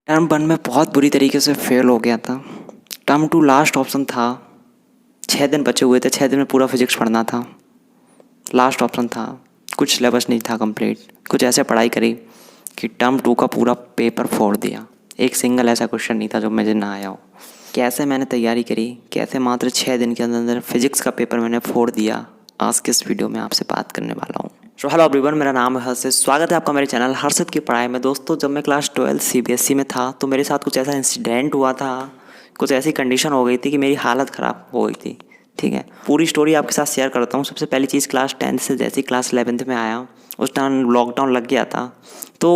Term 1 में बहुत बुरी तरीके से फेल हो गया था। टर्म 2 लास्ट ऑप्शन था। 6 दिन बचे हुए थे, 6 दिन में पूरा फिजिक्स पढ़ना था। लास्ट ऑप्शन था, कुछ सिलेबस नहीं था कंप्लीट। कुछ ऐसे पढ़ाई करी कि टर्म 2 का पूरा पेपर फोड़ दिया। एक सिंगल ऐसा क्वेश्चन नहीं था जो मुझे ना आया हो। कैसे मैंने तैयारी करी, कैसे मात्र 6 दिन के अंदर अंदर फिजिक्स का पेपर मैंने फोड़ दिया, आज के इस वीडियो में आपसे बात करने वाला हूँ। सो हेलो एवरीवन, मेरा नाम है हर्षित। स्वागत है आपका मेरे चैनल हर्षित की पढ़ाई में। दोस्तों, जब मैं क्लास 12 CBSE में था तो मेरे साथ कुछ ऐसा इंसिडेंट हुआ था, कुछ ऐसी कंडीशन हो गई थी कि मेरी हालत ख़राब हो गई थी। ठीक है, पूरी स्टोरी आपके साथ शेयर करता हूँ। सबसे पहली चीज़, क्लास 10 से जैसे ही क्लास 11th में आया, उस टाइम लॉकडाउन लग गया था। तो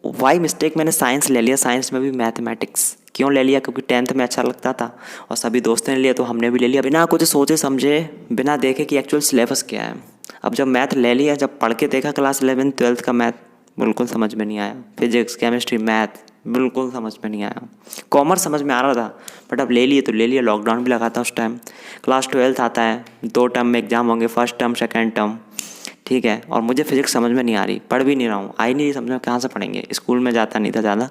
वाई मिस्टेक मैंने साइंस ले लिया। साइंस में भी मैथमेटिक्स क्यों ले लिया? क्योंकि 10th में अच्छा लगता था और सभी दोस्तों ने लिया तो हमने भी ले लिया, बिना कुछ सोचे समझे, बिना देखे कि एक्चुअल सिलेबस क्या है। अब जब मैथ ले लिया, जब पढ़ के देखा क्लास 11 12th का मैथ, बिल्कुल समझ में नहीं आया। फिजिक्स, केमिस्ट्री, मैथ बिल्कुल समझ में नहीं आया। कॉमर्स समझ में आ रहा था, बट अब ले लिए तो ले लिया। लॉकडाउन भी लगा था उस टाइम। क्लास 12th आता है, 2 टर्म में एग्जाम होंगे, फर्स्ट टर्म सेकेंड टर्म। ठीक है, और मुझे फिजिक्स समझ में नहीं आ रही, पढ़ भी नहीं रहा हूँ, आई नहीं रही समझ में, कहाँ से पढ़ेंगे। स्कूल में जाता नहीं था ज़्यादा।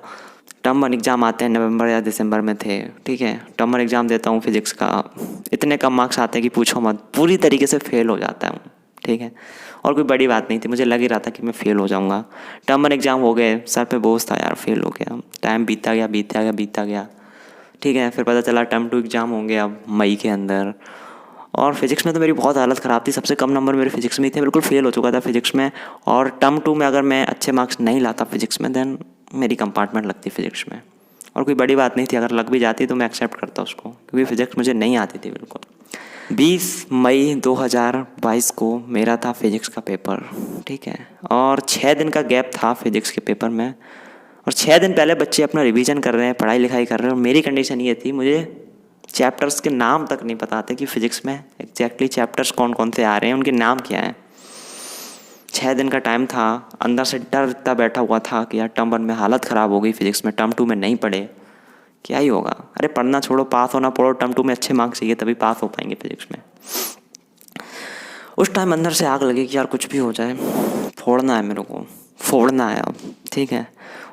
टर्म 1 एग्ज़ाम आते हैं, नवंबर या दिसंबर में थे। ठीक है, टर्म 1 एग्ज़ाम देता हूँ फिजिक्स का, इतने कम मार्क्स आते हैं कि पूछो मत, पूरी तरीके से फेल हो जाता हूँ। ठीक है, और कोई बड़ी बात नहीं थी, मुझे लग ही रहा था कि मैं फ़ेल हो जाऊँगा। टर्म 1 एग्ज़ाम हो गए, सर पे बोझ था यार, फेल हो गया। टाइम बीतता गया बीतता गया बीतता गया। ठीक है, फिर पता चला टर्म 2 एग्ज़ाम होंगे अब मई के अंदर। और फिजिक्स में तो मेरी बहुत हालत ख़राब थी। सबसे कम नंबर मेरे फिजिक्स में ही थे, बिल्कुल फेल हो चुका था फिजिक्स में। और टर्म 2 में अगर मैं अच्छे मार्क्स नहीं लाता फिजिक्स में, देन मेरी कंपार्टमेंट लगती फिजिक्स में। और कोई बड़ी बात नहीं थी, अगर लग भी जाती तो मैं एक्सेप्ट करता उसको, क्योंकि फिजिक्स मुझे नहीं आती थी बिल्कुल। 20 मई 2022 को मेरा था फिजिक्स का पेपर। ठीक है, और 6 दिन का गैप था फिजिक्स के पेपर में। और 6 दिन पहले बच्चे अपना रिवीजन कर रहे हैं, पढ़ाई लिखाई कर रहे हैं। और मेरी कंडीशन ये थी, मुझे चैप्टर्स के नाम तक नहीं पता थे कि फिजिक्स में एग्जैक्टली चैप्टर्स कौन कौन से आ रहे हैं, उनके नाम क्या हैं। 6 दिन का टाइम था, अंदर से डर इतना बैठा हुआ था कि यार टर्म 1 में हालत ख़राब हो गई फिजिक्स में, टर्म 2 में नहीं पढ़े क्या ही होगा। अरे पढ़ना छोड़ो, पास होना पढ़ो, टर्म 2 में अच्छे मार्क्स चाहिए तभी पास हो पाएंगे फिजिक्स में। उस टाइम अंदर से आग लगी कि यार कुछ भी हो जाए, फोड़ना है मेरे को, फोड़ना है अब। ठीक है,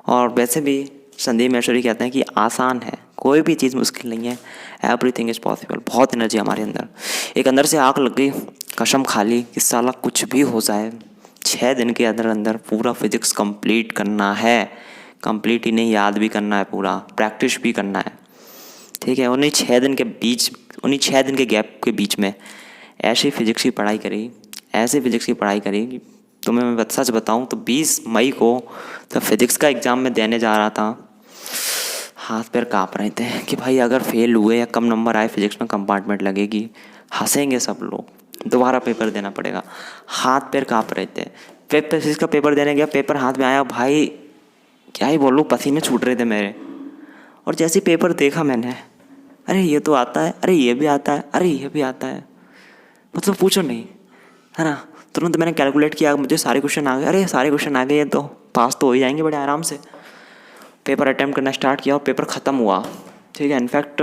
और वैसे भी संदीप महेश्वरी कहते हैं कि आसान है, कोई भी चीज़ मुश्किल नहीं है, एवरीथिंग इज़ पॉसिबल। बहुत एनर्जी हमारे अंदर, एक अंदर से आग लग गई, कसम खा ली कि साला कुछ भी हो जाए, 6 दिन के अंदर अंदर पूरा फिजिक्स कंप्लीट करना है। कंप्लीट ही नहीं, याद भी करना है, पूरा प्रैक्टिस भी करना है। ठीक है, उन्हीं 6 दिन के बीच, उन्हीं 6 दिन के गैप के बीच में ऐसी फिजिक्स की पढ़ाई करी, ऐसे फिजिक्स की पढ़ाई करी कि तुम्हें मैं सच बताऊं तो 20 मई को जब फिजिक्स का एग्ज़ाम में देने जा रहा था, हाथ पैर काँप रहे थे कि भाई अगर फेल हुए या कम नंबर आए फिजिक्स में, कंपार्टमेंट लगेगी, हंसेंगे सब लोग, दोबारा पेपर देना पड़ेगा। हाथ पैर काँप रहे थे। फिजिक्स का पेपर देने गया, पेपर हाथ में आया, भाई क्या ही बोलूँ, पसीने छूट रहे थे मेरे। और जैसे पेपर देखा मैंने, अरे ये तो आता है, अरे ये भी आता है, अरे ये भी आता है, मतलब पूछो नहीं, है ना। तुरंत मैंने कैलकुलेट किया, मुझे सारे क्वेश्चन आ गए। अरे सारे क्वेश्चन आ गए, ये तो पास तो हो ही जाएंगे बड़े आराम से। पेपर अटैम्प्ट करना स्टार्ट किया और पेपर ख़त्म हुआ। ठीक है, इनफैक्ट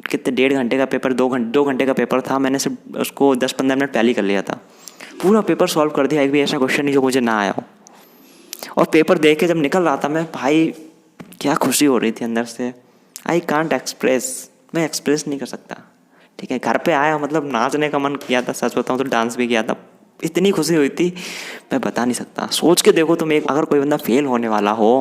कितने, 1.5 घंटे का पेपर, 2 घंटे का पेपर था, मैंने सिर्फ उसको 10-15 मिनट पहले ही कर लिया था। पूरा पेपर सॉल्व कर दिया, एक भी ऐसा क्वेश्चन नहीं जो मुझे ना आया हो। और पेपर देख के जब निकल रहा था मैं, भाई क्या खुशी हो रही थी अंदर से, आई कांट एक्सप्रेस, मैं एक्सप्रेस नहीं कर सकता। ठीक है, घर पे आया, मतलब नाचने का मन किया था, सच बताऊँ तो डांस भी किया था, इतनी खुशी हुई थी मैं बता नहीं सकता। सोच के देखो तुम, एक अगर कोई बंदा फेल होने वाला हो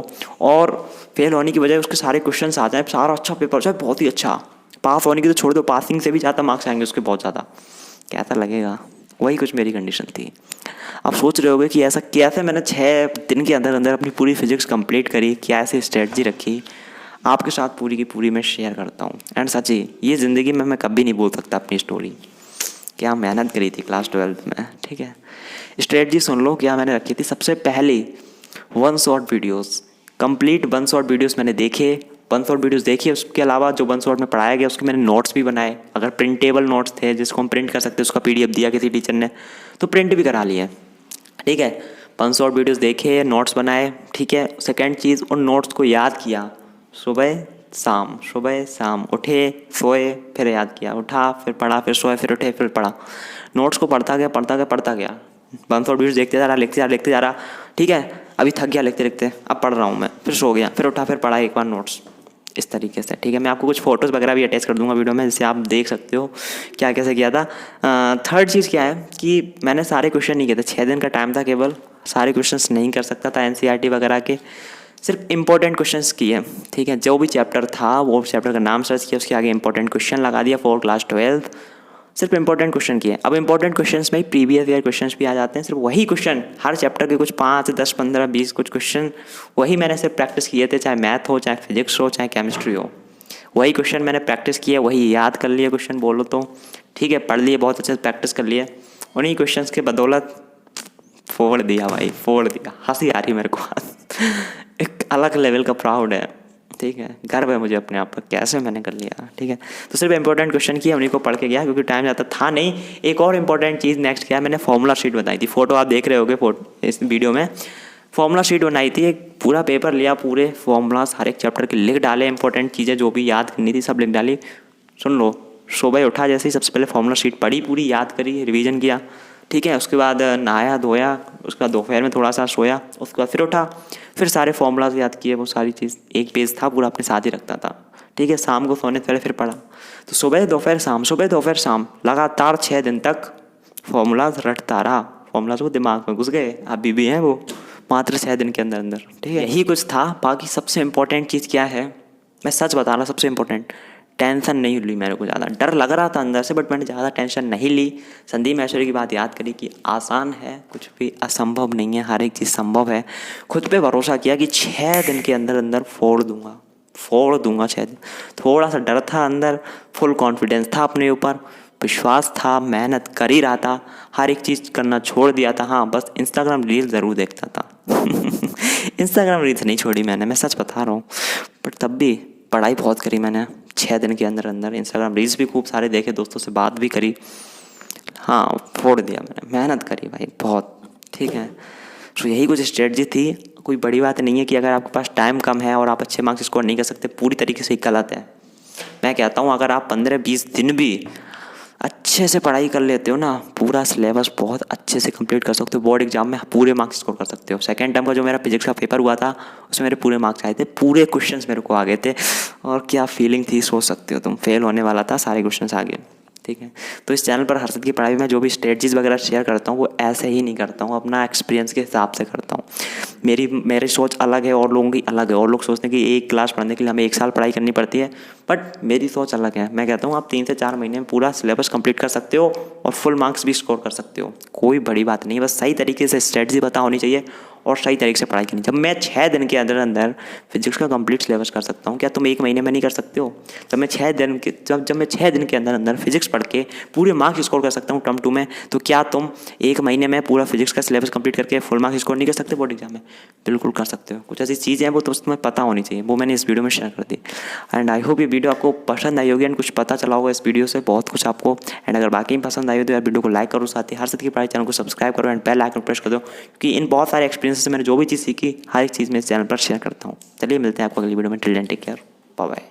और फेल होने की बजाय उसके सारे क्वेश्चंस आ जाए, सारा अच्छा पेपर चाहे बहुत ही अच्छा, पास होने की तो छोड़ दो, पासिंग से भी ज़्यादा मार्क्स आएंगे उसके, बहुत ज़्यादा, कैसा लगेगा। वही कुछ मेरी कंडीशन थी। आप सोच रहे होगे कि ऐसा कैसे मैंने 6 दिन के अंदर अंदर अपनी पूरी फिजिक्स कंप्लीट करी, क्या ऐसी स्ट्रेटजी रखी, आपके साथ पूरी की पूरी मैं शेयर करता हूँ। एंड सच्ची ये ज़िंदगी में मैं कभी नहीं भूल सकता अपनी स्टोरी, क्या मेहनत करी थी क्लास 12th में। ठीक है, स्ट्रेटजी सुन लो क्या मैंने रखी थी। सबसे पहले 1 shot videos, complete 1 shot videos मैंने देखे, 1 शॉट वीडियोस देखी। उसके अलावा जो 1 शॉट में पढ़ाया गया उसके मैंने नोट्स भी बनाए। अगर प्रिंटेबल नोट्स थे जिसको हम प्रिंट कर सकते, उसका PDF दिया किसी टीचर ने तो प्रिंट भी करा लिए। ठीक है, 1 शॉट वीडियोस देखे, नोट्स बनाए। ठीक है, सेकेंड चीज़, उन नोट्स को याद किया, सुबह शाम, सुबह शाम, उठे सोए फिर याद किया, उठा फिर पढ़ा, फिर सोए फिर उठे फिर पढ़ा। नोट्स को पढ़ता गया पढ़ता गया पढ़ता गया। 1 शॉट वीडियोस देखते जा रहा, लिखते जा रहा, ठीक है, अभी थक गया लिखते लिखते, अब पढ़ रहा हूँ मैं, फिर सो गया, फिर उठा, फिर पढ़ा एक बार नोट्स, इस तरीके से, ठीक है। मैं आपको कुछ फोटोज़ वगैरह भी अटैच कर दूंगा वीडियो में, जिससे आप देख सकते हो क्या कैसे किया था। थर्ड चीज़ क्या है कि मैंने सारे क्वेश्चन नहीं किए थे, 6 दिन का टाइम था केवल, सारे क्वेश्चंस नहीं कर सकता था NCERT वगैरह के, सिर्फ इंपॉर्टेंट क्वेश्चंस किए, ठीक है। जो भी चैप्टर था वो चैप्टर का नाम सर्च किया, उसके आगे इंपॉर्टेंट क्वेश्चन लगा दिया फॉर क्लास 12th, सिर्फ इंपॉर्टेंट क्वेश्चन किए। अब इंपॉर्टेंट क्वेश्चंस में प्रीवियस ईयर क्वेश्चंस भी आ जाते हैं, सिर्फ वही क्वेश्चन हर चैप्टर के कुछ 5, 10, 15, 20 कुछ क्वेश्चन वही मैंने सिर्फ प्रैक्टिस किए थे, चाहे मैथ हो, चाहे फिजिक्स हो, चाहे केमिस्ट्री हो, वही क्वेश्चन मैंने प्रैक्टिस किए, वही याद कर लिए क्वेश्चन बोलो तो, ठीक है, पढ़ लिए, बहुत अच्छे से प्रैक्टिस कर लिए, उन्हीं क्वेश्चन के बदौलत फोड़ दिया भाई, फोड़ दिया। हंसी आ रही मेरे को एक अलग लेवल का प्राउड है, ठीक है, गर्व है मुझे अपने आप पर, कैसे मैंने कर लिया, ठीक है। तो सिर्फ इंपॉर्टेंट क्वेश्चन किया, उन्हीं को पढ़ के गया, क्योंकि टाइम ज़्यादा था नहीं। एक और इंपॉर्टेंट चीज़ नेक्स्ट क्या है, मैंने फॉर्मूला शीट बताई थी, फोटो आप देख रहे होगे इस वीडियो में, फॉर्मूला शीट बनाई थी, एक पूरा पेपर लिया, पूरे फॉर्मूलाज हर एक चैप्टर के लिख डाले, इंपॉर्टेंट चीज़ें जो भी याद करनी थी सब लिख डाली। सुन लो, सुबह उठा जैसे ही सबसे पहले फॉर्मूला शीट पढ़ी, पूरी याद करी, रिवीजन किया, ठीक है। उसके बाद नहाया धोया, उसके बाद दोपहर में थोड़ा सा सोया, उसके बाद फिर उठा, फिर सारे फॉर्मूलाज याद किए, वो सारी चीज़, एक पेज था पूरा अपने साथ ही रखता था, ठीक है। शाम को सोने से पहले फिर पढ़ा, तो सुबह दोपहर शाम, सुबह दोपहर शाम, लगातार 6 दिन तक फॉर्मूलाज रटता रहा, फॉर्मूलाज वो दिमाग में घुस गए, अभी भी हैं वो, मात्र 6 दिन के अंदर अंदर, ठीक है। यही कुछ था। बाकी सबसे इम्पोर्टेंट चीज़ क्या है, मैं सच बता रहा, सबसे इम्पोर्टेंट, टेंशन नहीं ली मेरे को, ज़्यादा डर लग रहा था अंदर से, बट मैंने ज़्यादा टेंशन नहीं ली। संदीप माहेश्वरी की बात याद करी कि आसान है, कुछ भी असंभव नहीं है, हर एक चीज़ संभव है। खुद पे भरोसा किया कि 6 दिन के अंदर अंदर फोड़ दूंगा 6 दिन। थोड़ा सा डर था अंदर, फुल कॉन्फिडेंस था अपने ऊपर, विश्वास था, मेहनत कर ही रहा था, हर एक चीज़ करना छोड़ दिया था। हाँ, बस इंस्टाग्राम रील ज़रूर देखता था इंस्टाग्राम रील्स नहीं छोड़ी मैंने, मैं सच बता रहा हूँ, बट तब भी पढ़ाई बहुत करी मैंने 6 दिन के अंदर अंदर, इंस्टाग्राम रील्स भी खूब सारे देखे, दोस्तों से बात भी करी, हाँ, फोड़ दिया मैंने, मेहनत करी भाई बहुत, ठीक है। तो यही कुछ स्ट्रेटजी थी। कोई बड़ी बात नहीं है कि अगर आपके पास टाइम कम है और आप अच्छे मार्क्स स्कोर नहीं कर सकते, पूरी तरीके से गलत है। मैं कहता हूँ अगर आप 15-20 दिन भी अच्छे से पढ़ाई कर लेते हो ना, पूरा सिलेबस बहुत अच्छे से कंप्लीट कर सकते हो, बोर्ड एग्जाम में पूरे मार्क्स स्कोर कर सकते हो। सेकंड टर्म का जो मेरा फिजिक्स का पेपर हुआ था, उसमें मेरे पूरे मार्क्स आए थे, पूरे क्वेश्चंस मेरे को आ गए थे, और क्या फीलिंग थी सोच सकते हो तुम, फेल होने वाला था, सारे क्वेश्चंस आ गए, ठीक है। तो इस चैनल पर हर्षद की पढ़ाई में जो भी स्ट्रेटजीज वगैरह शेयर करता हूँ, वो ऐसे ही नहीं करता हूँ, अपना एक्सपीरियंस के हिसाब से करता हूँ। मेरी सोच अलग है और लोगों की अलग है, और लोग सोचते हैं कि एक क्लास पढ़ने के लिए हमें 1 साल पढ़ाई करनी पड़ती है, बट मेरी सोच अलग है। मैं कहता हूँ आप 3 से 4 महीने में पूरा सिलेबस कंप्लीट कर सकते हो और फुल मार्क्स भी स्कोर कर सकते हो, कोई बड़ी बात नहीं, बस सही तरीके से स्ट्रेटजी पता होनी चाहिए और सही तरीके से पढ़ाई करनी। जब मैं 6 दिन के अंदर अंदर फिजिक्स का कंप्लीट सिलेबस कर सकता हूँ, क्या तुम 1 महीने में नहीं कर सकते हो? जब मैं 6 दिन के अंदर अंदर फिजिक्स पढ़ के पूरे मार्क्स स्कोर कर सकता हूँ टर्म 2 में, तो क्या तुम 1 महीने में पूरा फिजिक्स का सिलेबस कंप्लीट करके फुल मार्क्स स्कोर नहीं कर सकते बोर्ड एग्जाम में? बिल्कुल कर सकते हो। कुछ ऐसी चीज़ें हैं वो तो तुम्हें पता होनी चाहिए, वो मैंने इस वीडियो में शेयर कर दी। एंड आई होप ये वीडियो आपको पसंद आई होगी एंड कुछ पता चला होगा इस वीडियो से, बहुत कुछ आपको। एंड अगर बाकी में पसंद आई हो तो यार वीडियो को लाइक करो, साथ ही हर्षद की पढ़ाई चैनल को सब्सक्राइब करो एंड बेल आइकन प्रेस कर दो, क्योंकि इन बहुत सारे एक्सपीरियंस से मैंने जो भी चीज़ सीखी, हर एक चीज़ मैं इस चैनल पर शेयर करता हूँ। चलिए मिलते हैं आपको अगली वीडियो में। Till then take care, bye bye.